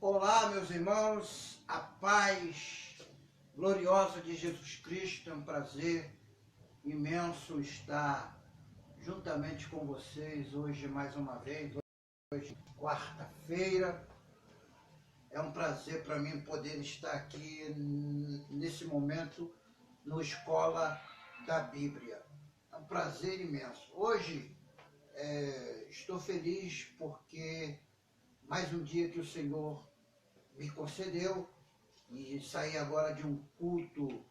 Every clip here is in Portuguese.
Olá, meus irmãos, a paz gloriosa de Jesus Cristo, é um prazer imenso estar juntamente com vocês hoje mais uma vez, hoje quarta-feira. É um prazer para mim poder estar aqui nesse momento no Escola da Bíblia. É um prazer imenso. Hoje estou feliz porque mais um dia que o Senhor me concedeu e saí agora de um culto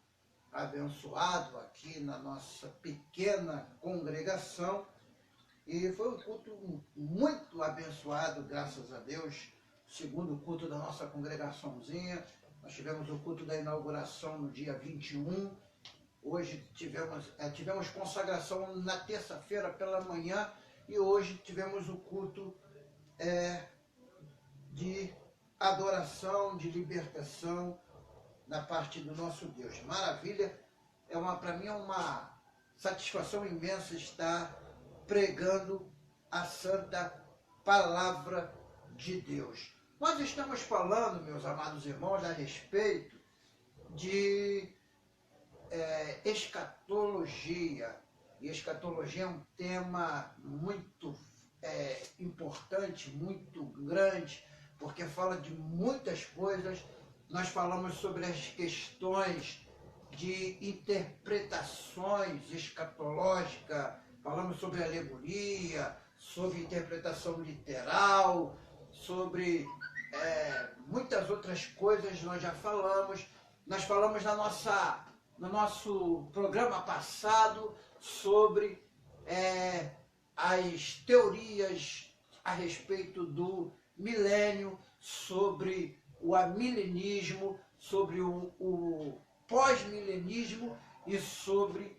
abençoado aqui na nossa pequena congregação, e foi um culto muito abençoado, graças a Deus. Segundo culto da nossa congregaçãozinha, nós tivemos o culto da inauguração no dia 21, hoje tivemos consagração na terça-feira pela manhã, e hoje tivemos o culto de adoração, de libertação da parte do nosso Deus. Maravilha! Para mim é uma satisfação imensa estar pregando a santa palavra de Deus. Nós estamos falando, meus amados irmãos, a respeito de escatologia. E escatologia é um tema muito importante, muito grande, porque fala de muitas coisas. Nós falamos sobre as questões de interpretações escatológicas, falamos sobre alegoria, sobre interpretação literal, sobre muitas outras coisas nós já falamos. Nós falamos no nosso programa passado sobre as teorias a respeito do milênio, sobre o amilenismo, sobre o pós-milenismo e sobre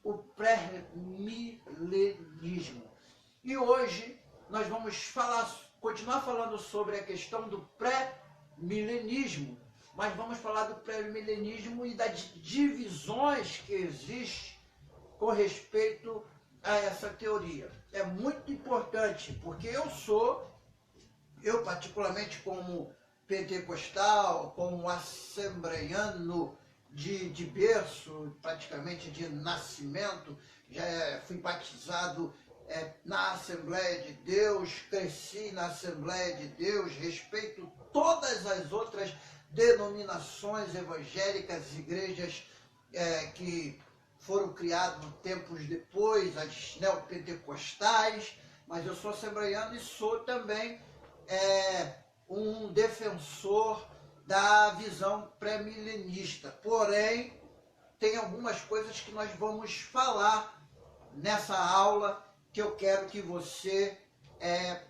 o pré-milenismo. E hoje nós vamos continuar falando sobre a questão do pré-milenismo, mas vamos falar do pré-milenismo e das divisões que existem com respeito a essa teoria. É muito importante, porque eu particularmente como pentecostal, como assembleiano de berço, praticamente de nascimento, já fui batizado na Assembleia de Deus, cresci na Assembleia de Deus, respeito todas as outras denominações evangélicas, igrejas que foram criadas tempos depois, as neopentecostais, mas eu sou assembleiano e sou também um defensor da visão pré-milenista. Porém, tem algumas coisas que nós vamos falar nessa aula que eu quero que você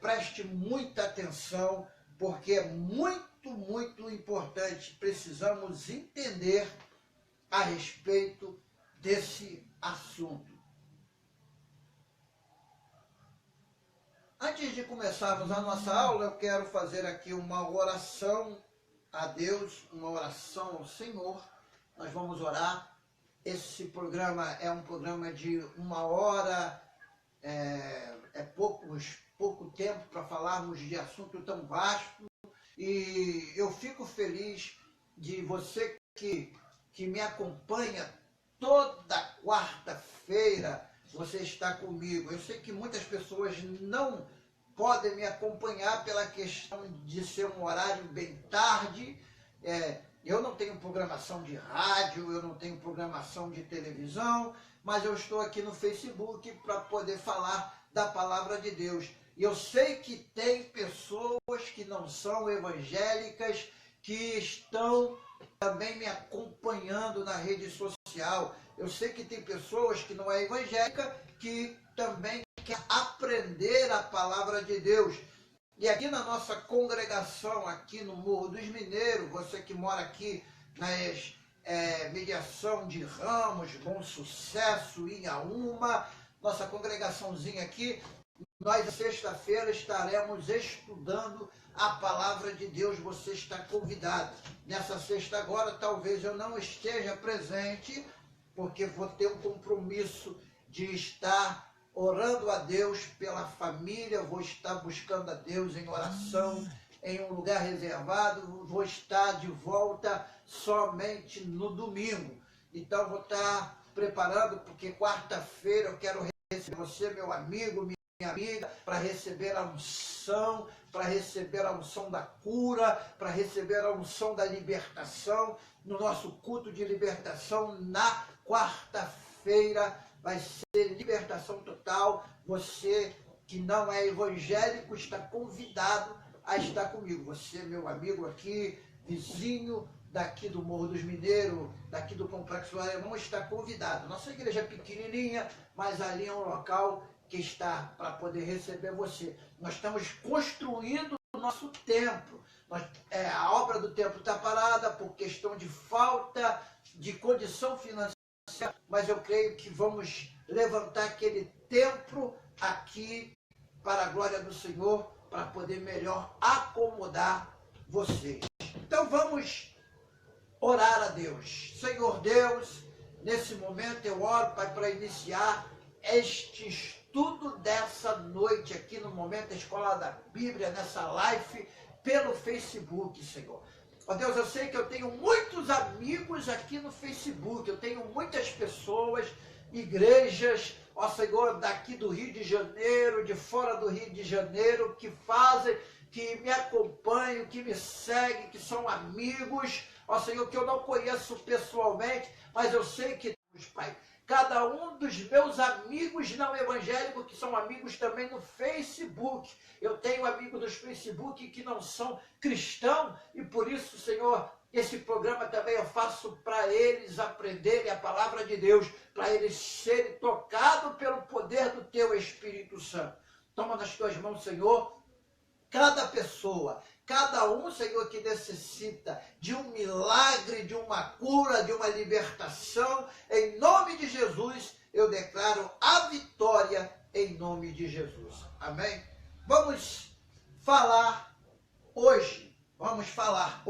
preste muita atenção, porque é muito, muito importante. Precisamos entender a respeito desse assunto. Antes de começarmos a nossa aula, eu quero fazer aqui uma oração a Deus, uma oração ao Senhor. Nós vamos orar. Esse programa é um programa de 1 hora, pouco tempo para falarmos de assunto tão vasto. E eu fico feliz de você que me acompanha toda quarta-feira. Você está comigo. Eu sei que muitas pessoas não podem me acompanhar pela questão de ser um horário bem tarde. Eu não tenho programação de rádio, eu não tenho programação de televisão, mas eu estou aqui no Facebook para poder falar da palavra de Deus. E eu sei que tem pessoas que não são evangélicas que estão também me acompanhando na rede social. Eu sei que tem pessoas que não é evangélica que também quer aprender a palavra de Deus. E aqui na nossa congregação, aqui no Morro dos Mineiros, você que mora aqui nas mediação de Ramos, Bom Sucesso, Inhaúma, nossa congregaçãozinha aqui, nós sexta-feira estaremos estudando a palavra de Deus. Você está convidado. Nessa sexta agora, talvez eu não esteja presente, porque vou ter um compromisso de estar orando a Deus pela família, vou estar buscando a Deus em oração em um lugar reservado, vou estar de volta somente no domingo. Então vou estar preparando, porque quarta-feira eu quero receber você, meu amigo, minha amiga, para receber a unção, para receber a unção da cura, para receber a unção da libertação, no nosso culto de libertação na quarta-feira. Vai ser libertação total. Você que não é evangélico está convidado a estar comigo. Você, meu amigo aqui, vizinho daqui do Morro dos Mineiros, daqui do Complexo Alemão, está convidado. Nossa igreja é pequenininha, mas ali é um local que está para poder receber você. Nós estamos construindo o nosso templo. A obra do templo está parada por questão de falta de condição financeira, mas eu creio que vamos levantar aquele templo aqui para a glória do Senhor, para poder melhor acomodar vocês. Então vamos orar a Deus. Senhor Deus, nesse momento eu oro, Pai, para iniciar este estudo dessa noite aqui no Momento da Escola da Bíblia, nessa live pelo Facebook, Senhor. Ó Deus, eu sei que eu tenho muitos amigos aqui no Facebook, eu tenho muitas pessoas, igrejas, ó Senhor, daqui do Rio de Janeiro, de fora do Rio de Janeiro, que fazem, que me acompanham, que me seguem, que são amigos, ó Senhor, que eu não conheço pessoalmente, mas eu sei que, Pai, cada um dos meus amigos não evangélicos, que são amigos também no Facebook. Eu tenho amigos dos Facebook que não são cristãos, e por isso, Senhor, esse programa também eu faço para eles aprenderem a palavra de Deus, para eles serem tocados pelo poder do Teu Espírito Santo. Toma nas Tuas mãos, Senhor, cada pessoa, cada um, Senhor, que necessita de um milagre, de uma cura, de uma libertação, em nome de Jesus, eu declaro a vitória em nome de Jesus. Amém? Vamos falar hoje, vamos falar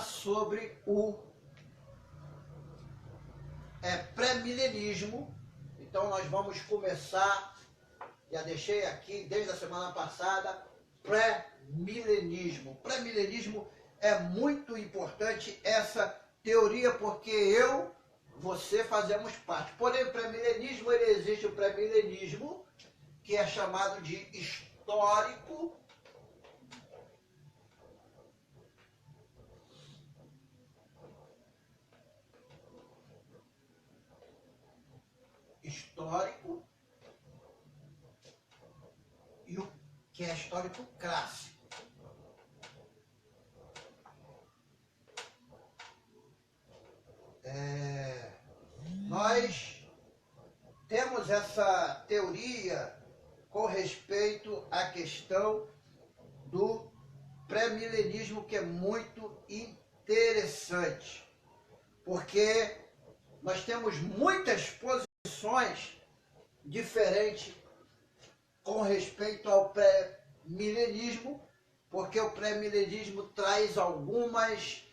sobre o pré-milenismo. Então nós vamos começar, já deixei aqui desde a semana passada, pré-milenismo. Pré-milenismo é muito importante essa teoria, porque você fazemos parte. Porém, o pré-milenismo, ele existe o pré-milenismo, que é chamado de histórico, e o que é histórico clássico. Nós temos essa teoria com respeito à questão do pré-milenismo, que é muito interessante, porque nós temos muitas posições diferentes com respeito ao pré-milenismo, porque o pré-milenismo traz algumas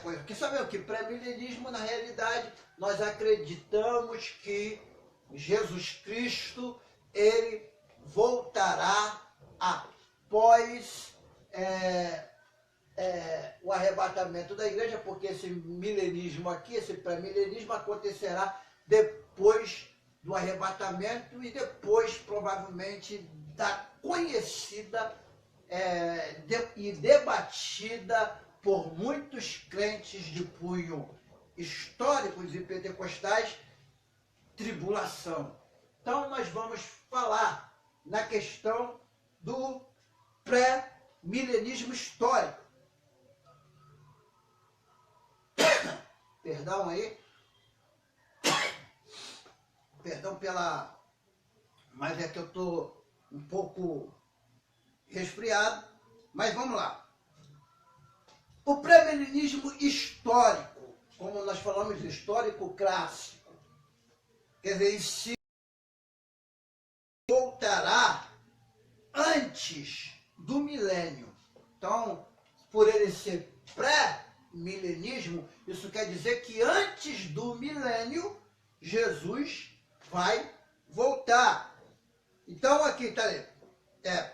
coisas. Porque sabe o que? Pré-milenismo, na realidade, nós acreditamos que Jesus Cristo, ele voltará após o arrebatamento da igreja, porque esse milenismo aqui, esse pré-milenismo, acontecerá depois do arrebatamento e depois, provavelmente, da conhecida e debatida por muitos crentes de punho históricos e pentecostais, tribulação. Então, nós vamos falar na questão do pré-milenismo histórico. Perdão aí. Perdão mas é que eu estou um pouco resfriado. Mas vamos lá. O pré-milenismo histórico, como nós falamos de histórico clássico, quer dizer, se voltará antes do milênio. Então, por ele ser pré-milenismo, isso quer dizer que antes do milênio Jesus vai voltar. Então aqui está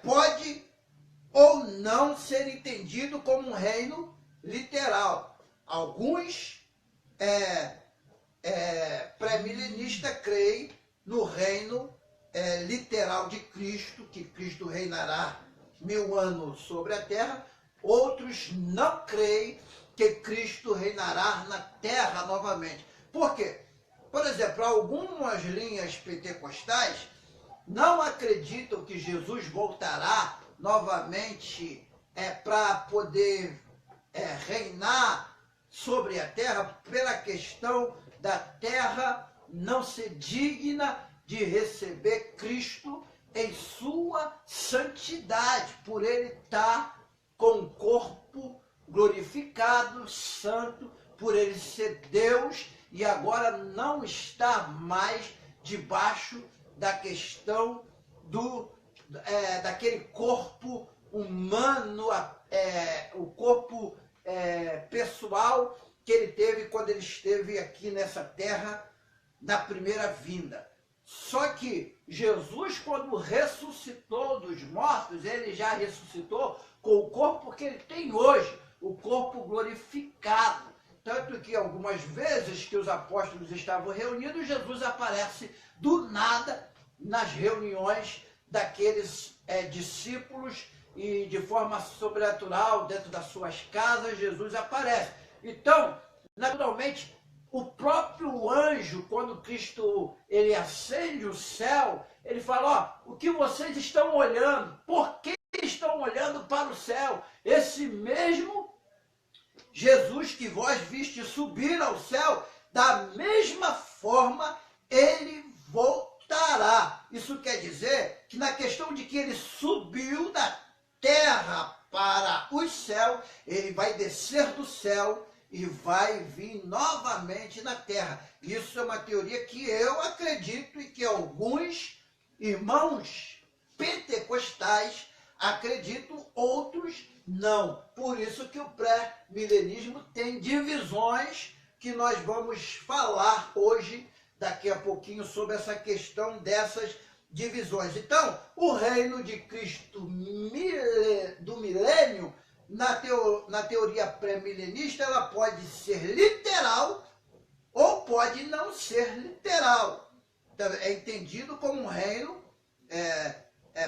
pode ou não ser entendido como um reino literal. Alguns pré-milenistas creem no reino literal de Cristo, que Cristo reinará 1000 anos sobre a terra. Outros não creem que Cristo reinará na terra novamente. Por quê? Por exemplo, algumas linhas pentecostais não acreditam que Jesus voltará novamente para poder reinar sobre a terra, pela questão da terra não ser digna de receber Cristo em sua santidade, por ele estar com o corpo glorificado, santo, por ele ser Deus e agora não estar mais debaixo da questão daquele corpo humano, o corpo pessoal que ele teve quando ele esteve aqui nessa terra na primeira vinda. Só que Jesus, quando ressuscitou dos mortos, ele já ressuscitou com o corpo que ele tem hoje, o corpo glorificado. Tanto que algumas vezes que os apóstolos estavam reunidos, Jesus aparece do nada nas reuniões daqueles discípulos e de forma sobrenatural, dentro das suas casas, Jesus aparece. Então, naturalmente, o próprio anjo, quando Cristo ele acende o céu, ele fala, o que vocês estão olhando? Por que estão olhando para o céu? Esse mesmo Jesus que vós viste subir ao céu, da mesma forma ele voltará. Isso quer dizer que na questão de que ele subiu da terra para os céus, ele vai descer do céu e vai vir novamente na terra. Isso é uma teoria que eu acredito e que alguns irmãos pentecostais acreditam, outros não. Por isso que o pré-milenismo tem divisões que nós vamos falar hoje, daqui a pouquinho, sobre essa questão dessas divisões. Então, o reino de Cristo do milênio, na teoria pré-milenista, ela pode ser literal ou pode não ser literal. Então, é entendido como um reino,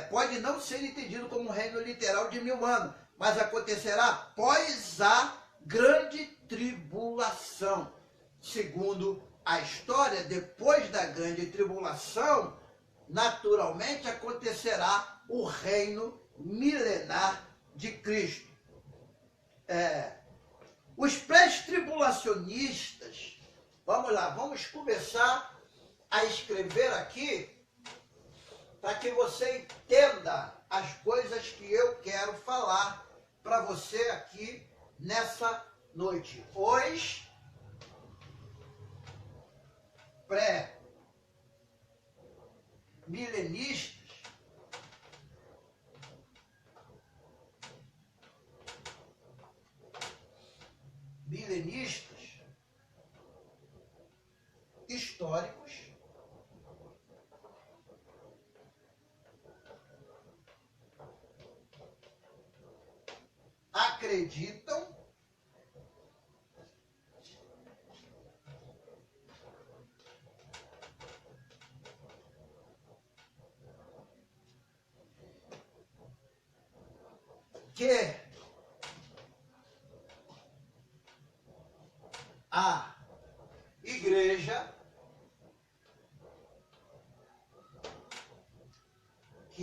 pode não ser entendido como um reino literal de 1000 anos, mas acontecerá após a grande tribulação. Segundo a história, depois da grande tribulação, naturalmente acontecerá o reino milenar de Cristo. Os pré-tribulacionistas, vamos lá, vamos começar a escrever aqui para que você entenda as coisas que eu quero falar para você aqui nessa noite. Os pré-milenistas históricos acreditam que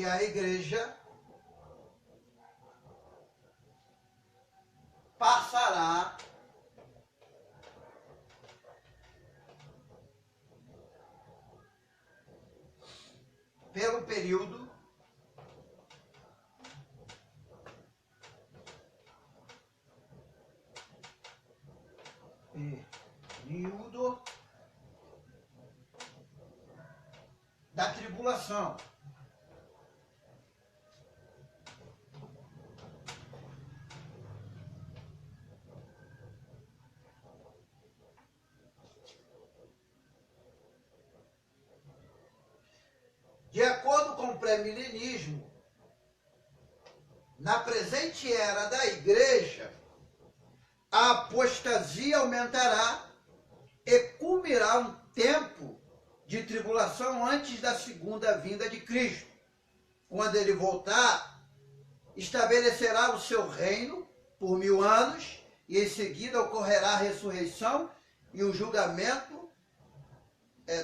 a igreja passará pelo período da tribulação. pré-milenismo. Na presente era da igreja, a apostasia aumentará e culminará um tempo de tribulação antes da segunda vinda de Cristo. Quando ele voltar, estabelecerá o seu reino por 1000 anos e em seguida ocorrerá a ressurreição e o julgamento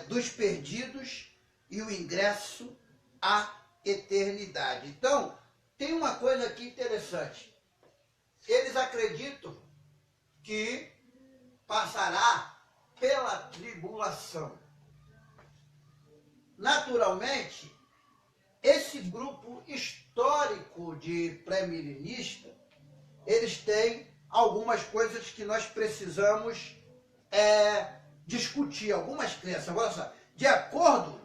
dos perdidos e o ingresso à eternidade. Então, tem uma coisa aqui interessante. Eles acreditam que passará pela tribulação. Naturalmente, esse grupo histórico de pré-milenistas, eles têm algumas coisas que nós precisamos discutir, algumas crenças. Agora só, de acordo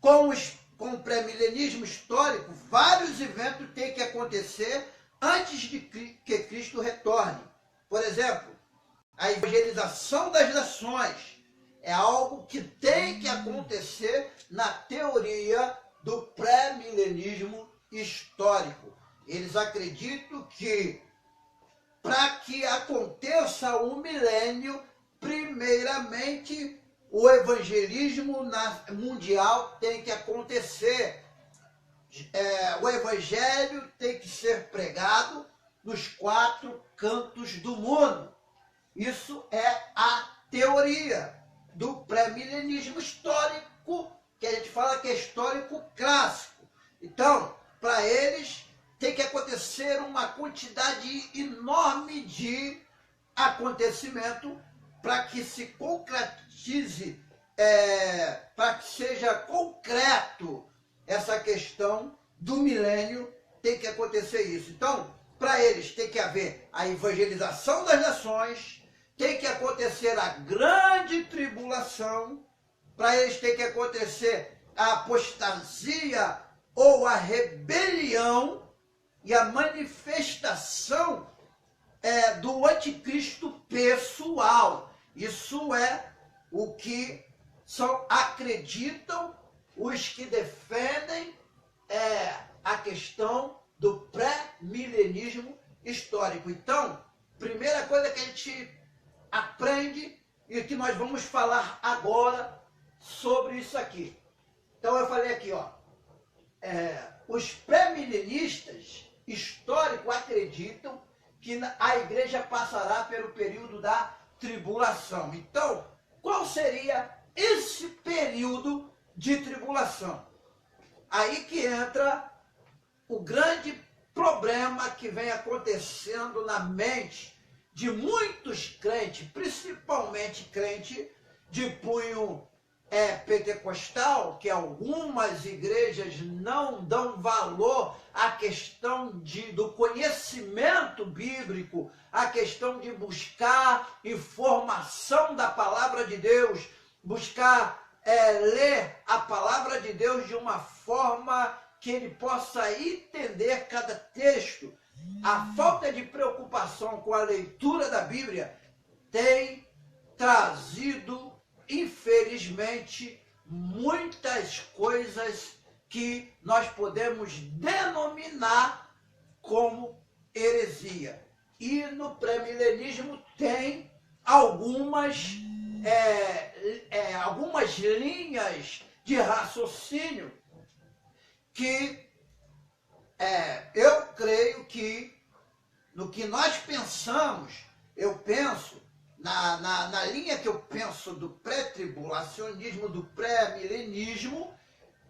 com o pré-milenismo histórico, vários eventos têm que acontecer antes de que Cristo retorne. Por exemplo, a evangelização das nações é algo que tem que acontecer na teoria do pré-milenismo histórico. Eles acreditam que para que aconteça o milênio, primeiramente o evangelismo mundial tem que acontecer. O evangelho tem que ser pregado nos 4 cantos do mundo. Isso é a teoria do pré-milenismo histórico, que a gente fala que é histórico clássico. Então, para eles, tem que acontecer uma quantidade enorme de acontecimento para que se concretize, para que seja concreto essa questão do milênio, tem que acontecer isso. Então, para eles tem que haver a evangelização das nações, tem que acontecer a grande tribulação, para eles tem que acontecer a apostasia ou a rebelião e a manifestação do anticristo pessoal. Isso é o que acreditam os que defendem a questão do pré-milenismo histórico. Então, primeira coisa que a gente aprende e que nós vamos falar agora sobre isso aqui. Então eu falei aqui, os pré-milenistas históricos acreditam que a igreja passará pelo período da tribulação. Então, qual seria esse período de tribulação? Aí que entra o grande problema que vem acontecendo na mente de muitos crentes, principalmente crente de punho pentecostal, que algumas igrejas não dão valor à questão do conhecimento bíblico, à questão de buscar informação da palavra de Deus, buscar ler a palavra de Deus de uma forma que ele possa entender cada texto. A falta de preocupação com a leitura da Bíblia tem trazido, infelizmente, muitas coisas que nós podemos denominar como heresia. E no pré-milenismo tem algumas linhas de raciocínio que eu creio que no que nós pensamos, eu penso, na linha que eu penso do pré-tribulacionismo, do pré-milenismo,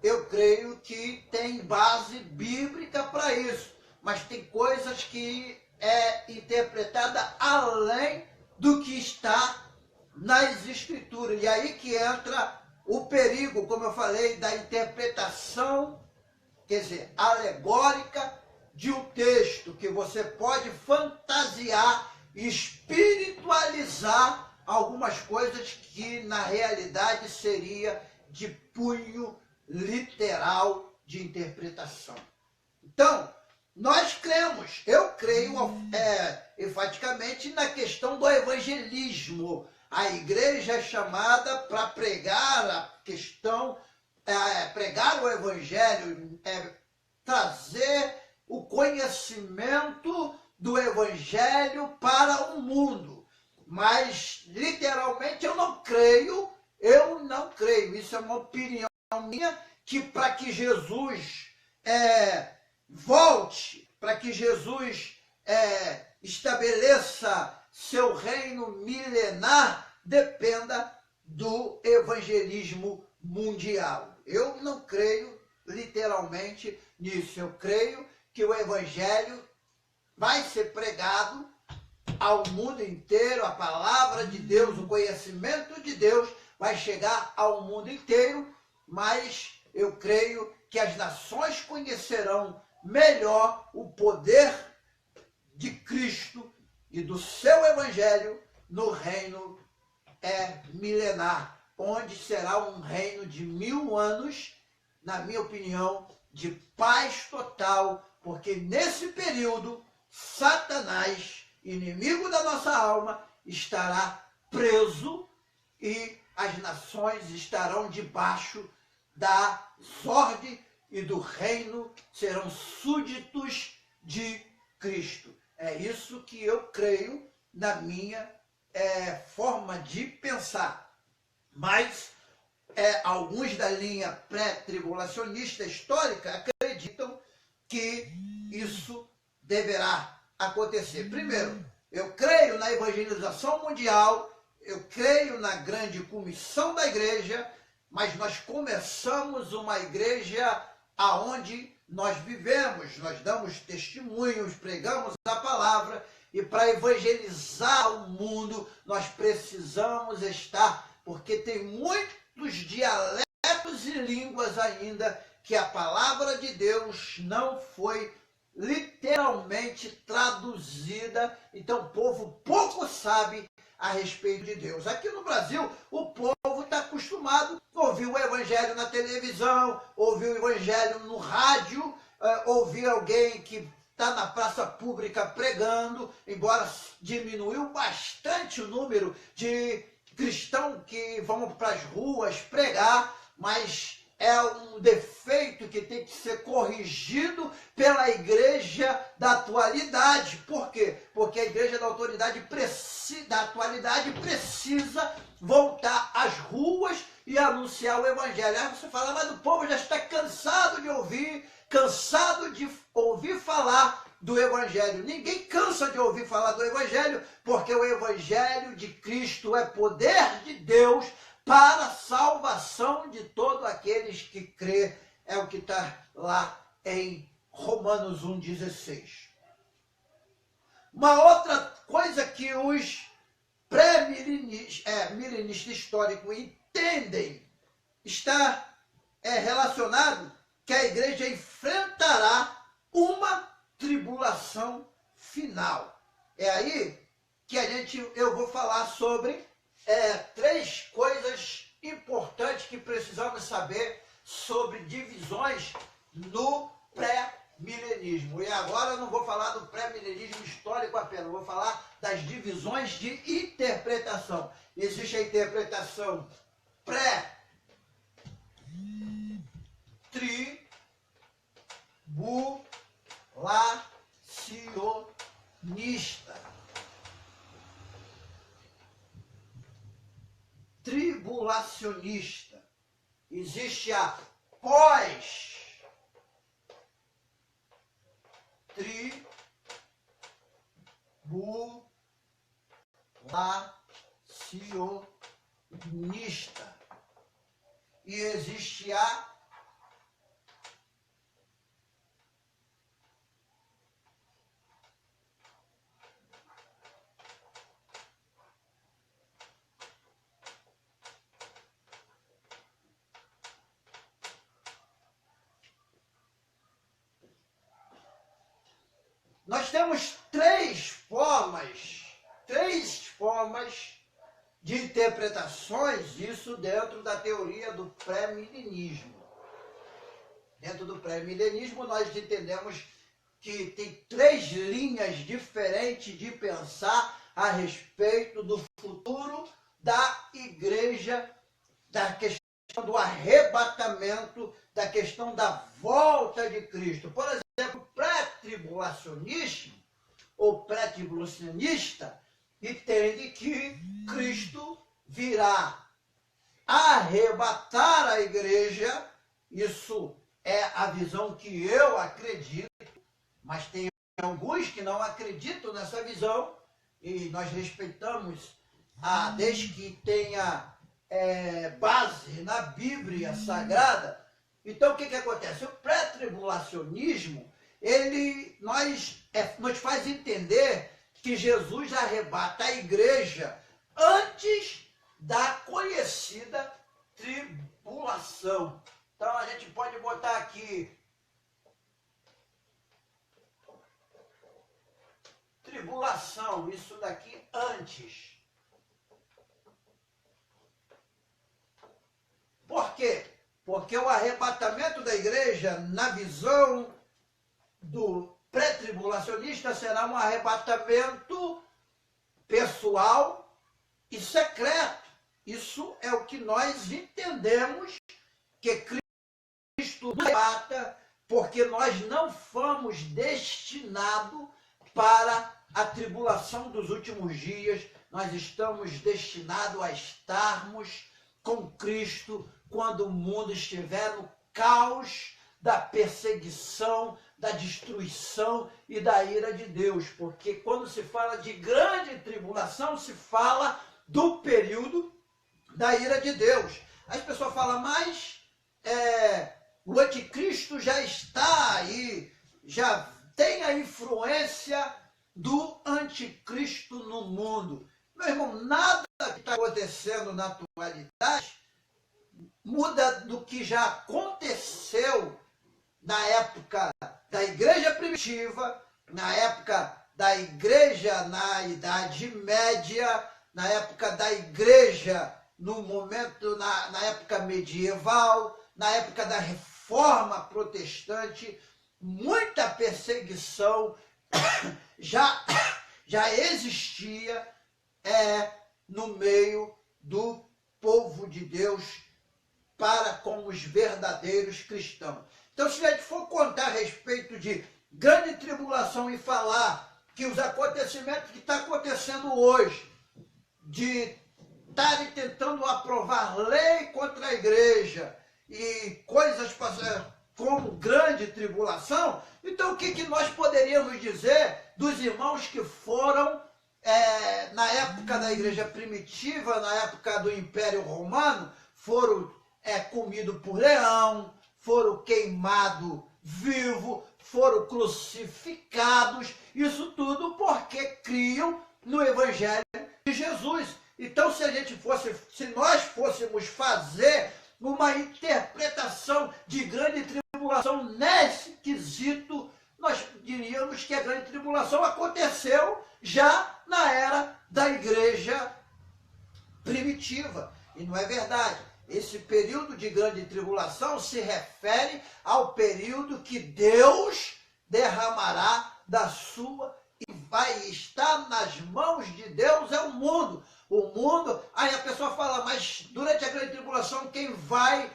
eu creio que tem base bíblica para isso. Mas tem coisas que é interpretada além do que está nas escrituras. E aí que entra o perigo, como eu falei, da interpretação, quer dizer, alegórica de um texto, que você pode fantasiar, espiritualizar algumas coisas que na realidade seria de punho literal de interpretação. Então, nós cremos, eu creio enfaticamente na questão do evangelismo. A igreja é chamada para pregar a questão pregar o evangelho, trazer o conhecimento do evangelho para o mundo. Mas, literalmente, eu não creio, isso é uma opinião minha, que para que Jesus volte, para que Jesus estabeleça seu reino milenar, dependa do evangelismo mundial. Eu não creio literalmente nisso. Eu creio que o evangelho vai ser pregado ao mundo inteiro, a palavra de Deus, o conhecimento de Deus vai chegar ao mundo inteiro, mas eu creio que as nações conhecerão melhor o poder de Cristo e do seu evangelho no reino milenar, onde será um reino de 1000 anos, na minha opinião, de paz total, porque nesse período, Satanás, inimigo da nossa alma, estará preso e as nações estarão debaixo da sorte e do reino, serão súditos de Cristo. É isso que eu creio na minha forma de pensar. Mas alguns da linha pré-tribulacionista histórica acreditam que isso deverá acontecer. Primeiro, eu creio na evangelização mundial, eu creio na grande comissão da igreja, mas nós começamos uma igreja aonde nós vivemos, nós damos testemunhos, pregamos a palavra, e para evangelizar o mundo nós precisamos estar, porque tem muitos dialetos e línguas ainda que a palavra de Deus não foi literalmente traduzida, então o povo pouco sabe a respeito de Deus. Aqui no Brasil, o povo está acostumado a ouvir o evangelho na televisão, ouvir o evangelho no rádio, ouvir alguém que está na praça pública pregando, embora diminuiu bastante o número de cristãos que vão para as ruas pregar, mas é um defeito que tem que ser corrigido pela igreja da atualidade. Por quê? Porque a igreja da atualidade precisa voltar às ruas e anunciar o evangelho. Aí você fala, mas o povo já está cansado de ouvir falar do evangelho. Ninguém cansa de ouvir falar do evangelho, porque o evangelho de Cristo é poder de Deus para a salvação de todos aqueles que crê. É o que está lá em Romanos 1,16. Uma outra coisa que os pré-milenistas históricos entendem está relacionado que a igreja enfrentará uma tribulação final. É aí que eu vou falar sobre 3 coisas importantes que precisamos saber sobre divisões no pré-milenismo. E agora eu não vou falar do pré-milenismo histórico apenas, vou falar das divisões de interpretação. Existe a interpretação tribulacionista. Existe a pós-tribulacionista. E existe a Nós temos 3 formas de interpretações disso dentro da teoria do pré-milenismo. Dentro do pré-milenismo, nós entendemos que tem 3 linhas diferentes de pensar a respeito do futuro da igreja, da questão do arrebatamento, da questão da volta de Cristo. Por exemplo, pré-tribulacionismo ou pré-tribulacionista entende que Cristo virá arrebatar a igreja. Isso é a visão que eu acredito, mas tem alguns que não acreditam nessa visão, e nós respeitamos, desde que tenha base na Bíblia Sagrada. Então, o que acontece? O pré-tribulacionismo, ele nos faz entender que Jesus arrebata a igreja antes da conhecida tribulação. Então, a gente pode botar aqui tribulação, isso daqui antes. Por quê? Porque o arrebatamento da igreja, na visão do pré-tribulacionista, será um arrebatamento pessoal e secreto. Isso é o que nós entendemos que Cristo nos arrebata, porque nós não fomos destinados para a tribulação dos últimos dias. Nós estamos destinados a estarmos com Cristo quando o mundo estiver no caos da perseguição, da destruição e da ira de Deus. Porque quando se fala de grande tribulação, se fala do período da ira de Deus. As pessoas falam, mas o anticristo já está aí, já tem a influência do anticristo no mundo. Meu irmão, nada que está acontecendo na atualidade muda do que já aconteceu na época da igreja primitiva, na época da igreja na Idade Média, na época da igreja no momento, na época medieval, na época da Reforma Protestante. Muita perseguição já existia no meio do povo de Deus para com os verdadeiros cristãos. Então, se a gente for contar a respeito de grande tribulação e falar que os acontecimentos que estão acontecendo hoje, de estarem tentando aprovar lei contra a igreja e coisas como grande tribulação, então o que nós poderíamos dizer dos irmãos que foram, na época da igreja primitiva, na época do Império Romano, foram comidos por leão, foram queimados vivos, foram crucificados, isso tudo porque criam no Evangelho de Jesus. Então, se nós fôssemos fazer uma interpretação de grande tribulação nesse quesito, nós diríamos que a grande tribulação aconteceu já na era da igreja primitiva. E não é verdade. Esse período de grande tribulação se refere ao período que Deus derramará da sua e vai estar nas mãos de Deus o mundo. O mundo, aí a pessoa fala, mas durante a grande tribulação quem vai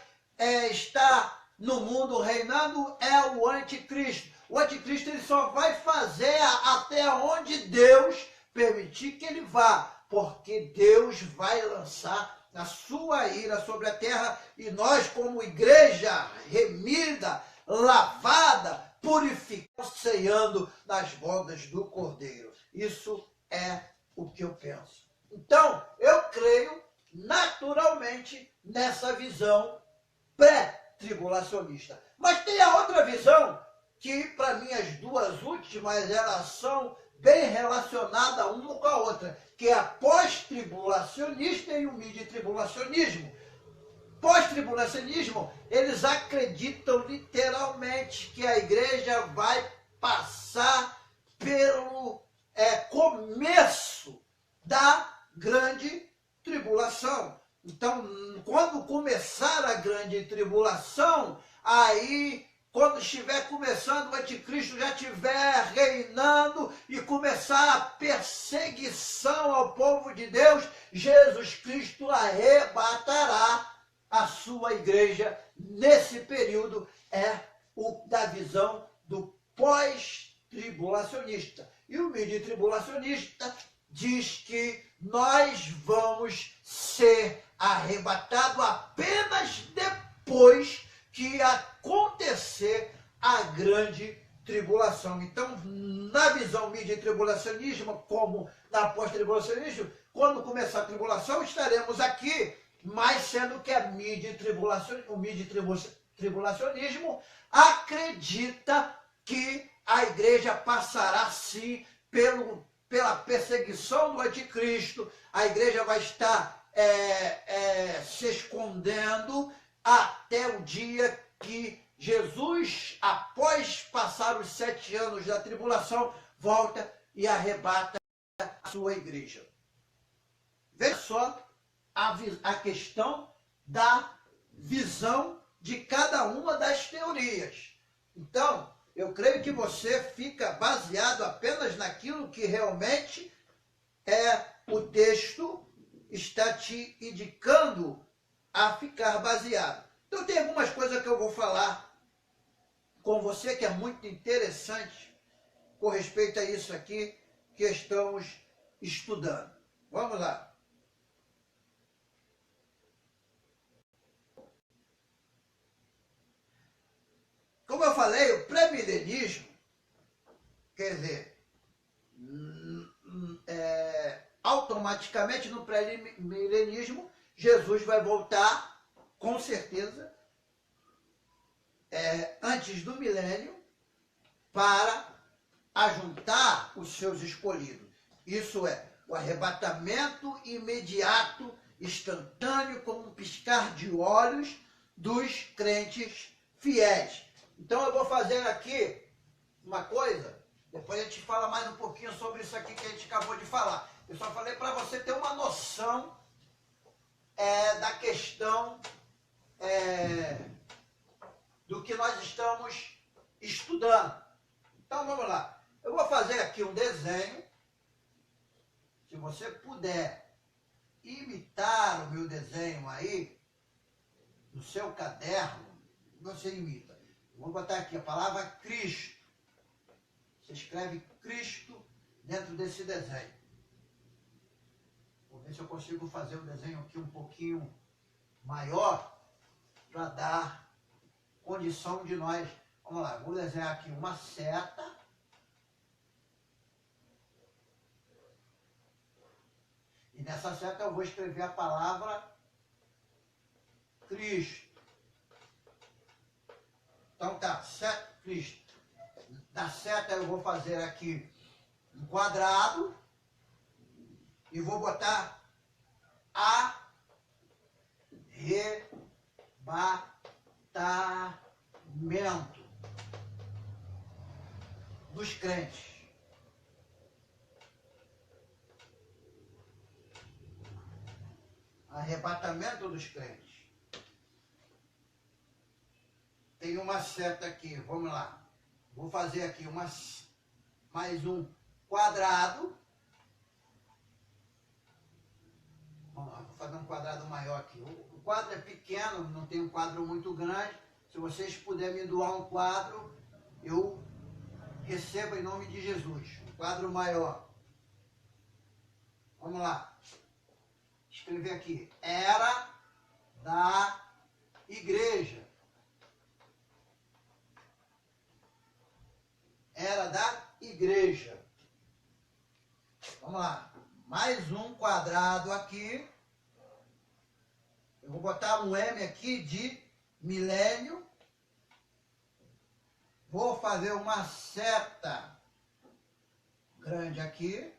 estar no mundo reinando é o anticristo. O anticristo ele só vai fazer até onde Deus permitir que ele vá, porque Deus vai lançar a sua ira sobre a terra e nós, como igreja remida, lavada, purificada, ceando nas bodas do Cordeiro. Isso é o que eu penso. Então, eu creio naturalmente nessa visão pré-tribulacionista. Mas tem a outra visão, que para mim as duas últimas elas são bem relacionadas uma com a outra, que é a pós-tribulacionista e o mid-tribulacionismo. Pós-tribulacionismo, eles acreditam literalmente que a igreja vai passar pelo começo da grande tribulação. Então, quando começar a grande tribulação, aí, quando estiver começando, o anticristo já estiver reinando e começar a perseguição ao povo de Deus, Jesus Cristo arrebatará a sua igreja nesse período é o da visão do pós-tribulacionista. E o midi-tribulacionista diz que nós vamos ser arrebatados apenas depois que acontecer a grande tribulação. Então, na visão midi-tribulacionismo, como na pós-tribulacionismo, quando começar a tribulação, estaremos aqui, mas sendo que o midi-tribulacionismo acredita que a igreja passará sim pela perseguição do anticristo, a igreja vai estar se escondendo até o dia que Jesus, após passar os 7 anos da tribulação, volta e arrebata a sua igreja. Veja só a questão da visão de cada uma das teorias. Então, eu creio que você fica baseado apenas naquilo que realmente o texto está te indicando a ficar baseado. Então, tem algumas coisas que eu vou falar com você que é muito interessante com respeito a isso aqui que estamos estudando. Vamos lá. Como eu falei, o pré-milenismo, quer dizer, automaticamente no pré-milenismo, Jesus vai voltar, com certeza, antes do milênio, para ajuntar os seus escolhidos. Isso é, o arrebatamento imediato, instantâneo, como um piscar de olhos dos crentes fiéis. Então eu vou fazer aqui uma coisa, depois a gente fala mais um pouquinho sobre isso aqui que a gente acabou de falar. Eu só falei para você ter uma noção da questão do que nós estamos estudando. Então vamos lá. Eu vou fazer aqui um desenho. Se você puder imitar o meu desenho aí, no seu caderno, você imita. Vou botar aqui a palavra Cristo. Você escreve Cristo dentro desse desenho. Vou ver se eu consigo fazer o desenho aqui um pouquinho maior para dar condição de nós. Vamos lá, vou desenhar aqui uma seta. E nessa seta eu vou escrever a palavra Cristo. Então tá, seta, Cristo. Da seta eu vou fazer aqui um quadrado e vou botar arrebatamento dos crentes. Arrebatamento dos crentes. Tem uma seta aqui, vamos lá. Vou fazer aqui mais um quadrado. Vamos lá, vou fazer um quadrado maior aqui. O quadro é pequeno, não tem um quadro muito grande. Se vocês puderem me doar um quadro, eu recebo em nome de Jesus. Um quadro maior. Vamos lá. Escrever aqui. Era da igreja. Era da igreja. Vamos lá. Mais um quadrado aqui. Eu vou botar um M aqui de milênio. Vou fazer uma seta grande aqui.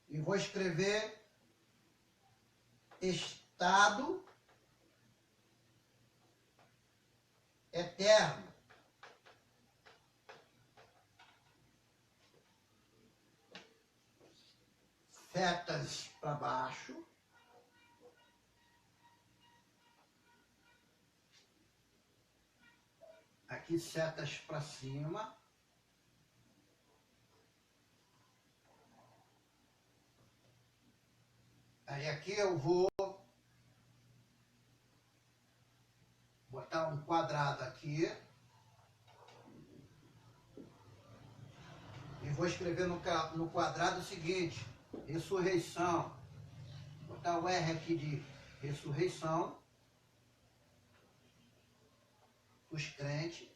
E vou escrever estado eterno. Setas para baixo. Aqui setas para cima. Aí Aí aqui eu vou botar um quadrado aqui e vou escrever no quadrado o seguinte: ressurreição. Vou botar o R aqui de ressurreição dos crentes.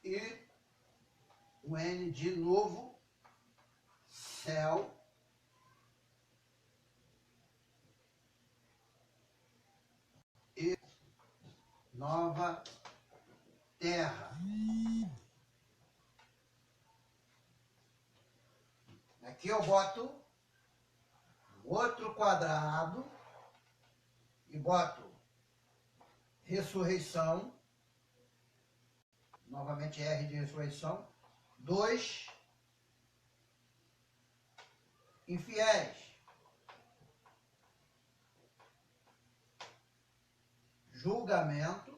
E o N de novo céu e nova terra. Aqui eu boto outro quadrado e boto ressurreição, novamente R de ressurreição, 2 infiéis, julgamento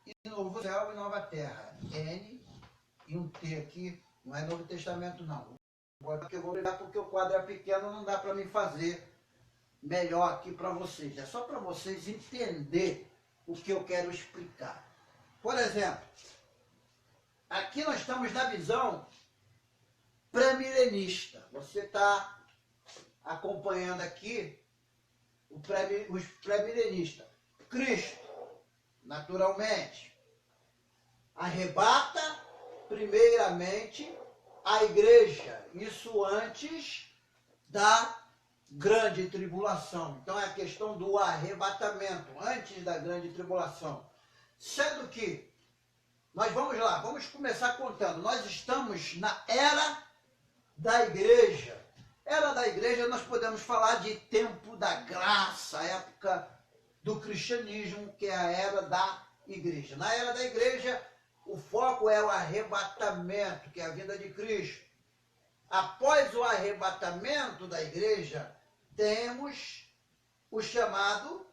e novo céu e nova terra. N e um T aqui, não é Novo Testamento não. Agora que eu vou olhar porque o quadro é pequeno, não dá para mim fazer melhor aqui para vocês. É só para vocês entenderem o que eu quero explicar. Por exemplo, aqui nós estamos na visão pré-milenista. Você está acompanhando aqui os pré-milenistas. Cristo, naturalmente, arrebata primeiramente a igreja. Isso antes da grande tribulação. Então é a questão do arrebatamento, antes da grande tribulação. Sendo que, nós vamos lá, vamos começar contando. Nós estamos na era da igreja. Era da igreja, nós podemos falar de tempo da graça, a época do cristianismo, que é a era da igreja. Na era da igreja, o foco é o arrebatamento, que é a vinda de Cristo. Após o arrebatamento da igreja, temos o chamado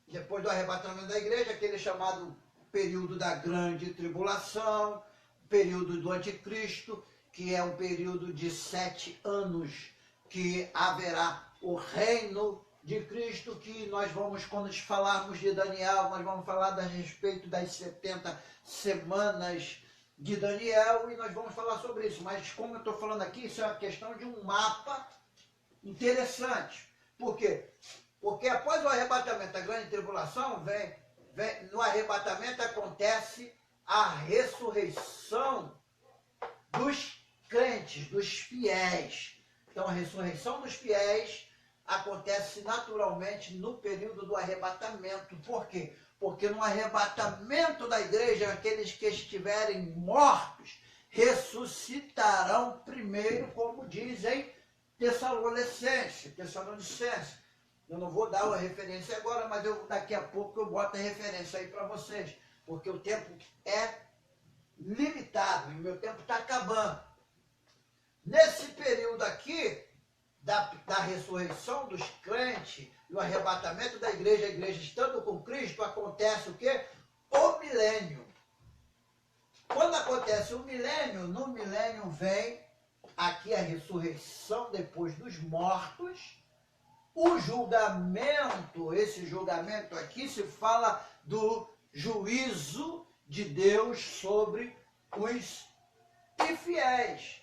depois do arrebatamento da igreja, aquele chamado período da grande tribulação, período do anticristo, que é um período de 7 anos, que haverá o reino de Cristo, que nós vamos, quando falarmos de Daniel, nós vamos falar a respeito das 70 semanas de Daniel, e nós vamos falar sobre isso. Mas como eu estou falando aqui, isso é uma questão de um mapa interessante. Por quê? Porque após o arrebatamento da grande tribulação, no arrebatamento acontece a ressurreição dos crentes, dos fiéis. Então a ressurreição dos fiéis acontece naturalmente no período do arrebatamento. Por quê? Porque no arrebatamento da igreja, aqueles que estiverem mortos ressuscitarão primeiro, como dizem Tessalonicenses. Eu não vou dar uma referência agora, mas daqui a pouco eu boto a referência aí para vocês, porque o tempo é limitado e o meu tempo está acabando. Nesse período aqui, da ressurreição dos crentes e o arrebatamento da igreja, a igreja estando com Cristo, acontece o quê? O milênio. Quando acontece o milênio, no milênio vem aqui a ressurreição depois dos mortos, o julgamento. Esse julgamento aqui se fala do juízo de Deus sobre os infiéis.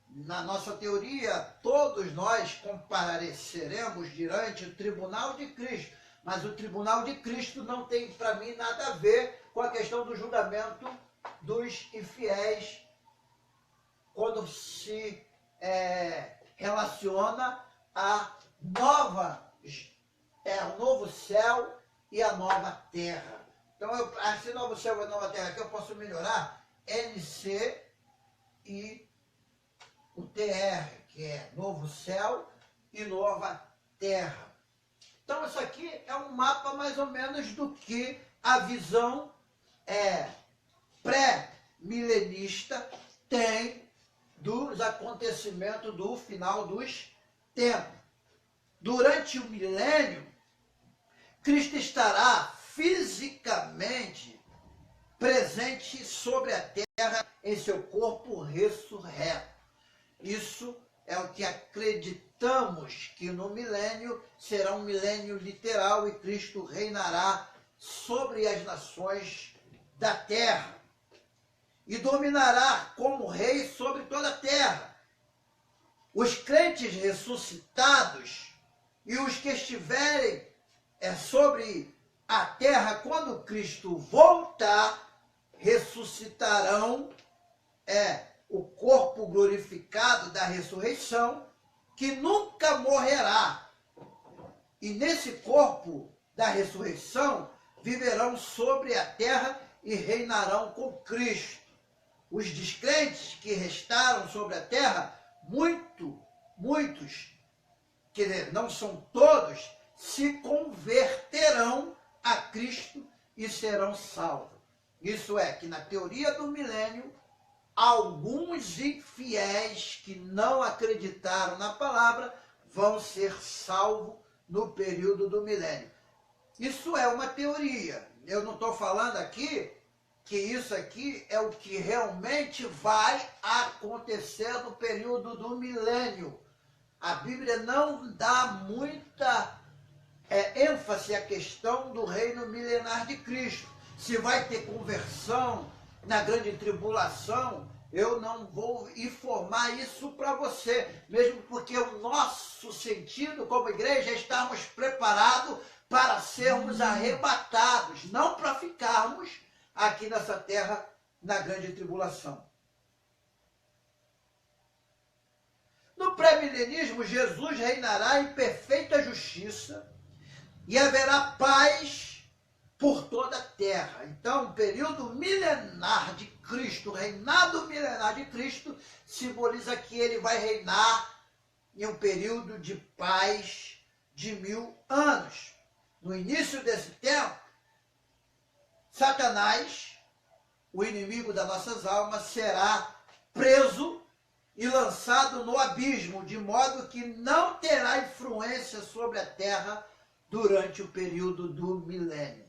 Na nossa teoria, todos nós compareceremos diante do tribunal de Cristo, mas o tribunal de Cristo não tem, para mim, nada a ver com a questão do julgamento dos infiéis, quando se relaciona a o novo céu e a nova terra. Então, esse novo céu e a nova terra aqui eu posso melhorar NC e o TR, que é novo céu e nova terra. Então, isso aqui é um mapa mais ou menos do que a visão pré-milenista tem dos acontecimentos do final dos tempos. durante o milênio, Cristo estará fisicamente presente sobre a terra em seu corpo ressurreto. Isso é o que acreditamos, que no milênio será um milênio literal e Cristo reinará sobre as nações da terra e dominará como rei sobre toda a terra. Os crentes ressuscitados e os que estiverem sobre a terra quando Cristo voltar, ressuscitarão o corpo glorificado da ressurreição, que nunca morrerá. E nesse corpo da ressurreição viverão sobre a terra e reinarão com Cristo. Os descrentes que restaram sobre a terra, muitos, quer dizer, não são todos, se converterão a Cristo e serão salvos. Isso é, que na teoria do milênio, alguns infiéis que não acreditaram na palavra vão ser salvos no período do milênio. Isso é uma teoria. Eu não estou falando aqui que isso aqui é o que realmente vai acontecer no período do milênio. A Bíblia não dá muita ênfase à questão do reino milenar de Cristo. Se vai ter conversão na grande tribulação, eu não vou informar isso para você, mesmo porque o nosso sentido como igreja é estarmos preparados para sermos arrebatados, não para ficarmos aqui nessa terra na grande tribulação. No pré-milenismo, Jesus reinará em perfeita justiça e haverá paz por toda a terra. Então, o período milenar de Cristo, o reinado milenar de Cristo, simboliza que ele vai reinar em um período de paz de 1000 anos. No início desse tempo, Satanás, o inimigo das nossas almas, será preso e lançado no abismo, de modo que não terá influência sobre a terra durante o período do milênio.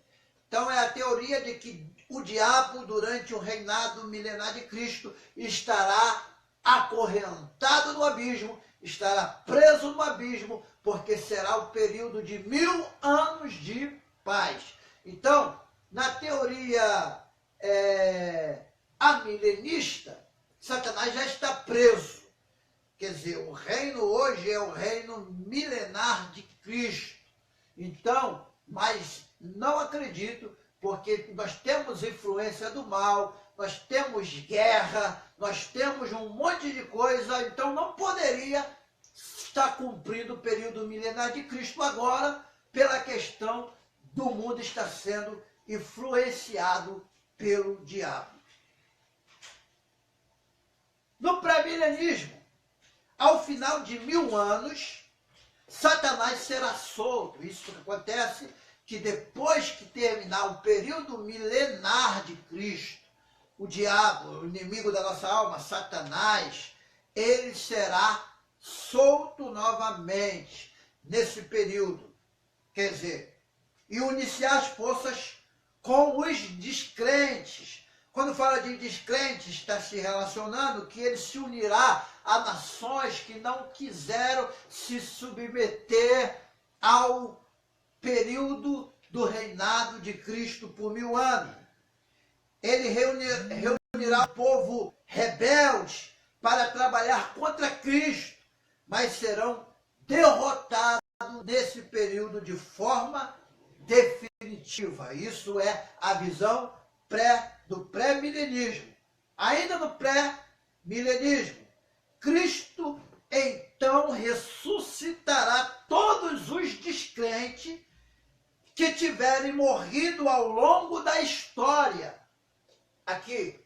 Então é a teoria de que o diabo, durante o reinado milenar de Cristo, estará acorrentado no abismo, estará preso no abismo, porque será o período de 1000 anos de paz. Então, na teoria amilenista, Satanás já está preso. Quer dizer, o reino hoje é o reino milenar de Cristo. Então, mas não acredito, porque nós temos influência do mal, nós temos guerra, nós temos um monte de coisa, então não poderia estar cumprindo o período milenar de Cristo agora, pela questão do mundo estar sendo influenciado pelo diabo. No pré-milenismo, ao final de 1000 anos, Satanás será solto. Isso acontece que depois que terminar o período milenar de Cristo, o diabo, o inimigo da nossa alma, Satanás, ele será solto novamente nesse período. Quer dizer, e uniciar as forças com os descrentes. Quando fala de descrentes, está se relacionando que ele se unirá a nações que não quiseram se submeter ao período do reinado de Cristo por 1000 anos. Ele reunirá o povo rebelde para trabalhar contra Cristo, mas serão derrotados nesse período de forma definitiva. Isso é a visão do pré-milenismo. Ainda no pré-milenismo, Cristo então ressuscitará todos os descrentes que tiverem morrido ao longo da história. Aqui,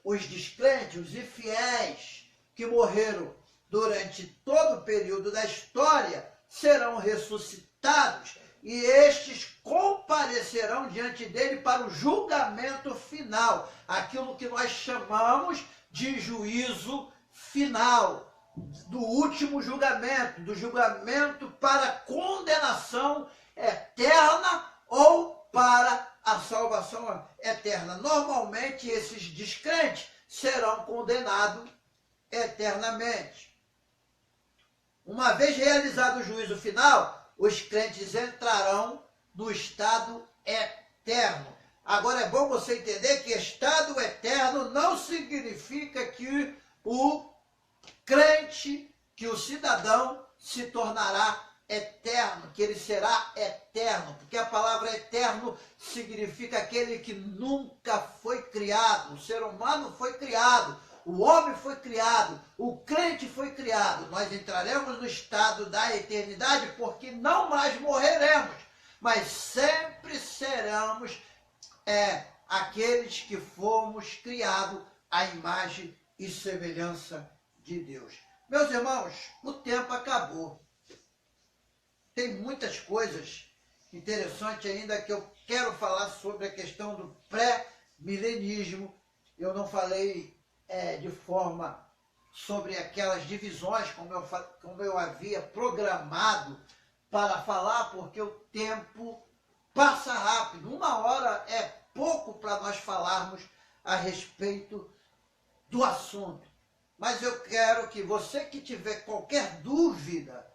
os descrentes, os infiéis que morreram durante todo o período da história serão ressuscitados e estes comparecerão diante dele para o julgamento final, aquilo que nós chamamos de juízo final. do último julgamento, do julgamento para condenação eterna ou para a salvação eterna. Normalmente, esses descrentes serão condenados eternamente. Uma vez realizado o juízo final, os crentes entrarão no estado eterno. Agora é bom você entender que estado eterno não significa que o crente, que o cidadão se tornará eterno, que ele será eterno, porque a palavra eterno significa aquele que nunca foi criado. O ser humano foi criado, o homem foi criado, o crente foi criado. Nós entraremos no estado da eternidade porque não mais morreremos, mas sempre seremos aqueles que fomos criados à imagem e semelhança de Deus. Meus irmãos, o tempo acabou. Tem muitas coisas interessantes ainda que eu quero falar sobre a questão do pré-milenismo. Eu não falei de forma sobre aquelas divisões como eu havia programado para falar, porque o tempo passa rápido. 1 hora é pouco para nós falarmos a respeito do assunto. Mas eu quero que você que tiver qualquer dúvida,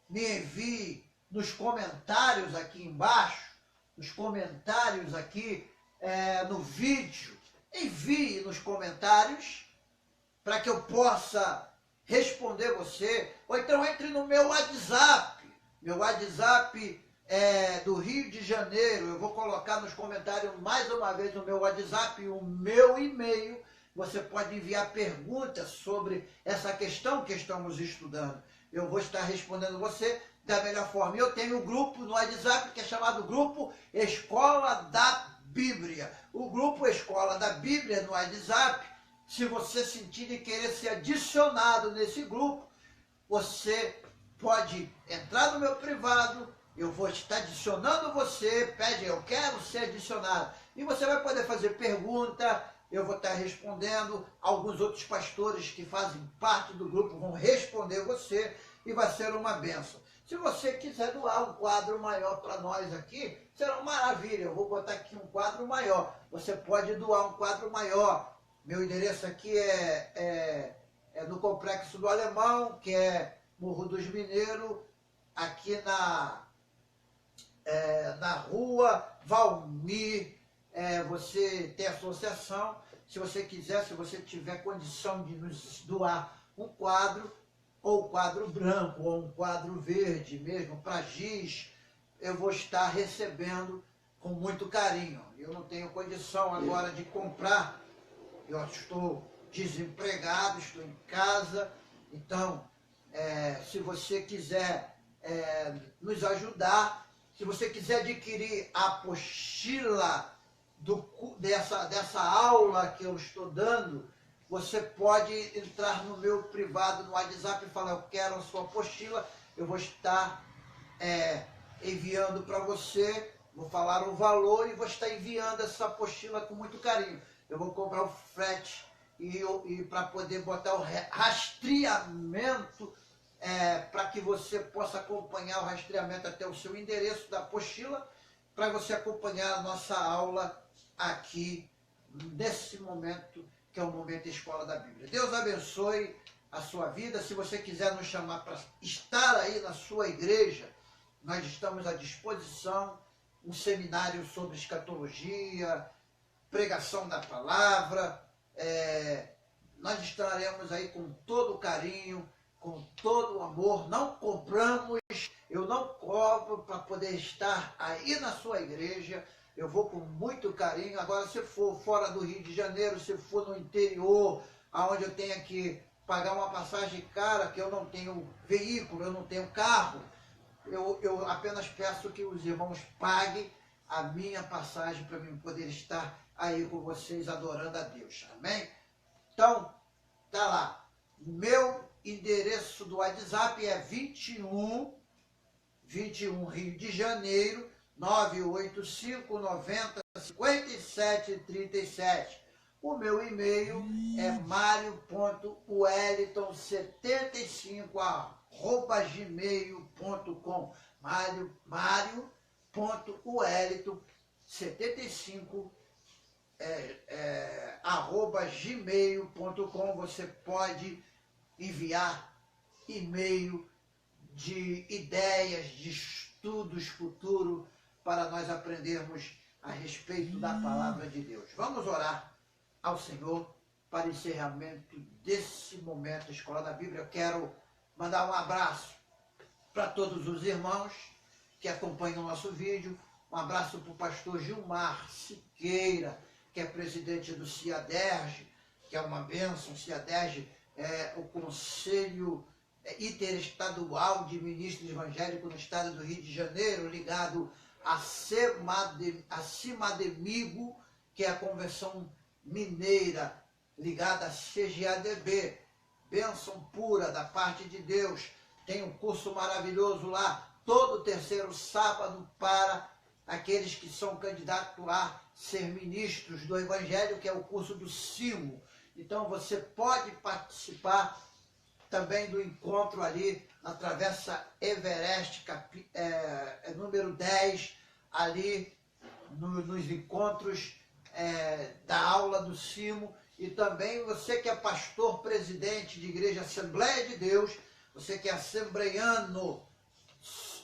me envie nos comentários aqui embaixo, nos comentários aqui no vídeo. Envie nos comentários para que eu possa responder você. Ou então entre no meu WhatsApp. Meu WhatsApp é do Rio de Janeiro. Eu vou colocar nos comentários mais uma vez o meu WhatsApp e o meu e-mail. Você pode enviar perguntas sobre essa questão que estamos estudando. Eu vou estar respondendo você da melhor forma. Eu tenho um grupo no WhatsApp que é chamado Grupo Escola da Bíblia. O Grupo Escola da Bíblia no WhatsApp, se você sentir de querer ser adicionado nesse grupo, você pode entrar no meu privado, eu vou estar adicionando você, pede, eu quero ser adicionado. E você vai poder fazer pergunta, eu vou estar respondendo, alguns outros pastores que fazem parte do grupo vão responder você e vai ser uma bênção. Se você quiser doar um quadro maior para nós aqui, será uma maravilha. Eu vou botar aqui um quadro maior. Você pode doar um quadro maior. Meu endereço aqui é no Complexo do Alemão, que é Morro dos Mineiros, aqui na rua Valmir. Você tem associação. Se você quiser, se você tiver condição de nos doar um quadro, ou um quadro branco, ou um quadro verde mesmo, para giz, eu vou estar recebendo com muito carinho. Eu não tenho condição agora de comprar, eu estou desempregado, estou em casa, então, se você quiser nos ajudar, se você quiser adquirir a apostila dessa aula que eu estou dando, você pode entrar no meu privado, no WhatsApp, e falar, eu quero a sua apostila, eu vou estar enviando para você, vou falar o valor e vou estar enviando essa apostila com muito carinho. Eu vou comprar o frete e para poder botar o rastreamento, para que você possa acompanhar o rastreamento até o seu endereço da apostila, para você acompanhar a nossa aula aqui, nesse momento, que é o Momento Escola da Bíblia. Deus abençoe a sua vida. Se você quiser nos chamar para estar aí na sua igreja, nós estamos à disposição. Um seminário sobre escatologia, pregação da palavra. Nós estaremos aí com todo o carinho, com todo o amor. Não cobramos, eu não cobro para poder estar aí na sua igreja. Eu vou com muito carinho. Agora, se for fora do Rio de Janeiro, se for no interior, onde eu tenha que pagar uma passagem cara, que eu não tenho veículo, eu não tenho carro, eu apenas peço que os irmãos paguem a minha passagem para mim poder estar aí com vocês adorando a Deus. Amém? Então, tá lá. Meu endereço do WhatsApp é 21 Rio de Janeiro, 985 90 57 37. O meu e-mail é mario.wellington75@gmail.com. mario.wellington75 @gmail.com. Você pode enviar e-mail de ideias, de estudos futuros para nós aprendermos a respeito da palavra de Deus. Vamos orar ao Senhor para encerramento desse momento Escola da Bíblia. Eu quero mandar um abraço para todos os irmãos que acompanham o nosso vídeo. Um abraço para o pastor Gilmar Siqueira, que é presidente do CIADERJ, que é uma bênção. O CIADERJ é o Conselho Interestadual de Ministros Evangélicos no estado do Rio de Janeiro, ligado a CIMADEMIGO, que é a Convenção Mineira, ligada a CGADB. Bênção pura da parte de Deus. Tem um curso maravilhoso lá, todo terceiro sábado, para aqueles que são candidatos a ser ministros do Evangelho, que é o curso do CIMO. Então você pode participar também do encontro ali na Travessa Everest, número 10, ali nos encontros da aula do CIMO. E também você que é pastor presidente de Igreja Assembleia de Deus, você que é assembleiano,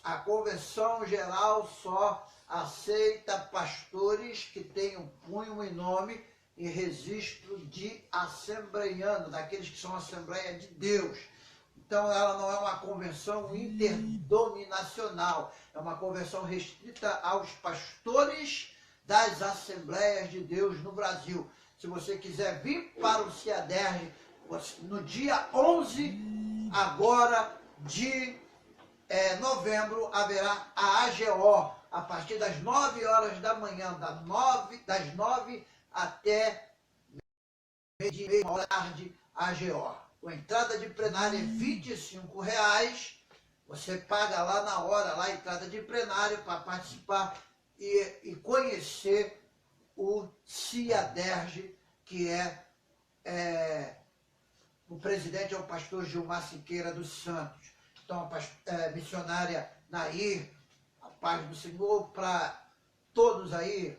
a Convenção Geral só aceita pastores que tenham punho e nome e registro de assembleiano, daqueles que são Assembleia de Deus. Então ela não é uma convenção interdominacional, é uma convenção restrita aos pastores das Assembleias de Deus no Brasil. Se você quiser vir para o CIADERJ, no dia 11 agora de novembro, haverá a AGO, a partir das 9 horas da manhã, das 9 até meia-dia, uma hora da tarde, AGO. A entrada de plenária é R$25, você paga lá na hora, lá a entrada de plenária para participar e conhecer o CIADERJ, que o presidente é o pastor Gilmar Siqueira dos Santos. Então, a missionária Nair, a paz do Senhor para todos aí,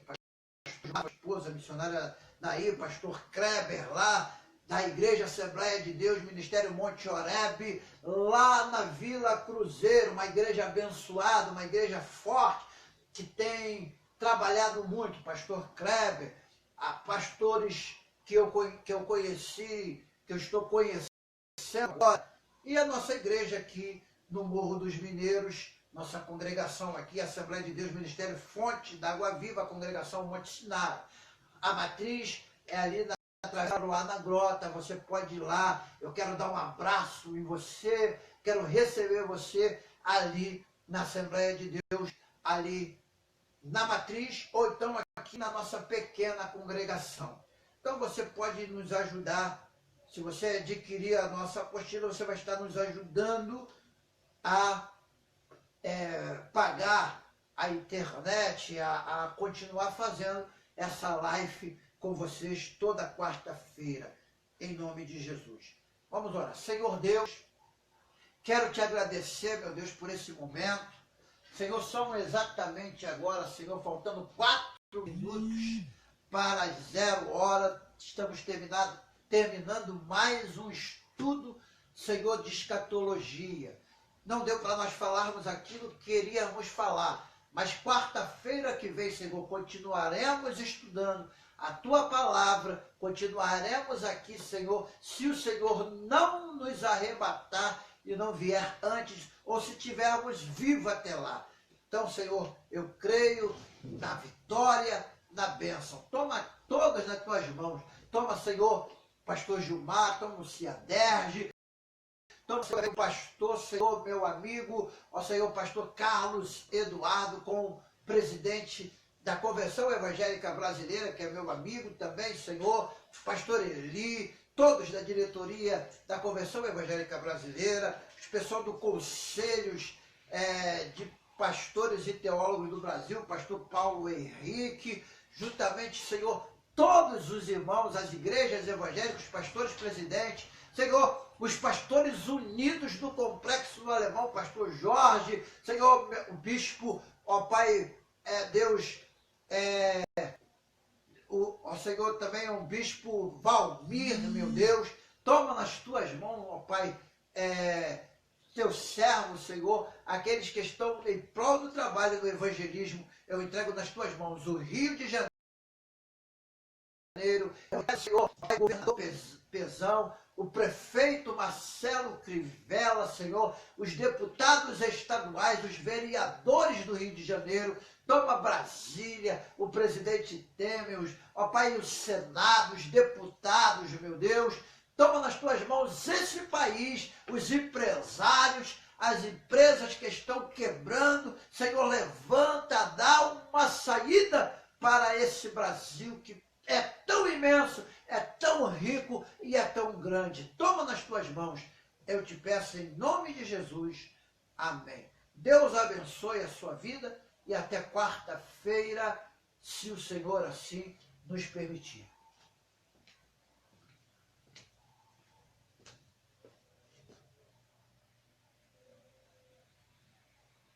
a esposa, a missionária Nair, pastor Kleber, lá da Igreja Assembleia de Deus, Ministério Monte Oreb, lá na Vila Cruzeiro, uma igreja abençoada, uma igreja forte, que tem trabalhado muito, pastor Kleber, pastores que eu conheci, que eu estou conhecendo agora, e a nossa igreja aqui no Morro dos Mineiros, nossa congregação aqui, Assembleia de Deus, Ministério Fonte da Água Viva, a congregação Monte Sinai. A matriz é ali lá na Grota, você pode ir lá, eu quero dar um abraço em você, quero receber você ali na Assembleia de Deus, ali na matriz, ou então aqui na nossa pequena congregação. Então você pode nos ajudar. Se você adquirir a nossa apostila, você vai estar nos ajudando a pagar a internet, a continuar fazendo essa live com vocês toda quarta-feira, em nome de Jesus. Vamos orar. Senhor Deus, quero te agradecer, meu Deus, por esse momento. Senhor, são exatamente agora, Senhor, faltando 4 minutos para as 0 horas, estamos terminando mais um estudo, Senhor, de escatologia. Não deu para nós falarmos aquilo que queríamos falar, mas quarta-feira que vem, Senhor, continuaremos estudando a Tua Palavra, continuaremos aqui, Senhor, se o Senhor não nos arrebatar e não vier antes, ou se tivermos vivos até lá. Então, Senhor, eu creio na vitória, na bênção. Toma todas nas Tuas mãos. Toma, Senhor, pastor Gilmar, toma o CIADERJ, toma, Senhor, o pastor, Senhor, meu amigo, ó Senhor, pastor Carlos Eduardo, com presidente da Convenção Evangélica Brasileira, que é meu amigo também, Senhor, pastor Eli, todos da diretoria da Convenção Evangélica Brasileira, os pessoal do Conselhos de Pastores e Teólogos do Brasil, pastor Paulo Henrique, juntamente, Senhor, todos os irmãos, as igrejas evangélicas, os pastores presidentes, Senhor, os pastores unidos do Complexo do Alemão, o pastor Jorge, Senhor, o bispo, ó Pai, Deus, ó Senhor, também o bispo Valmir, meu Deus, toma nas tuas mãos, ó Pai, teu servo, Senhor, aqueles que estão em prol do trabalho do evangelismo, eu entrego nas tuas mãos o Rio de Janeiro, Senhor, o governador Pezão, o prefeito Marcelo Crivella, Senhor, os deputados estaduais, os vereadores do Rio de Janeiro, toma Brasília, o presidente Temer, ó Pai, o Senado, os deputados, meu Deus, toma nas tuas mãos esse país, os empresários, as empresas que estão quebrando, Senhor, levanta, dá uma saída para esse Brasil que é tão imenso, é tão rico e é tão grande. Toma nas tuas mãos, eu te peço em nome de Jesus. Amém. Deus abençoe a sua vida e até quarta-feira, se o Senhor assim nos permitir.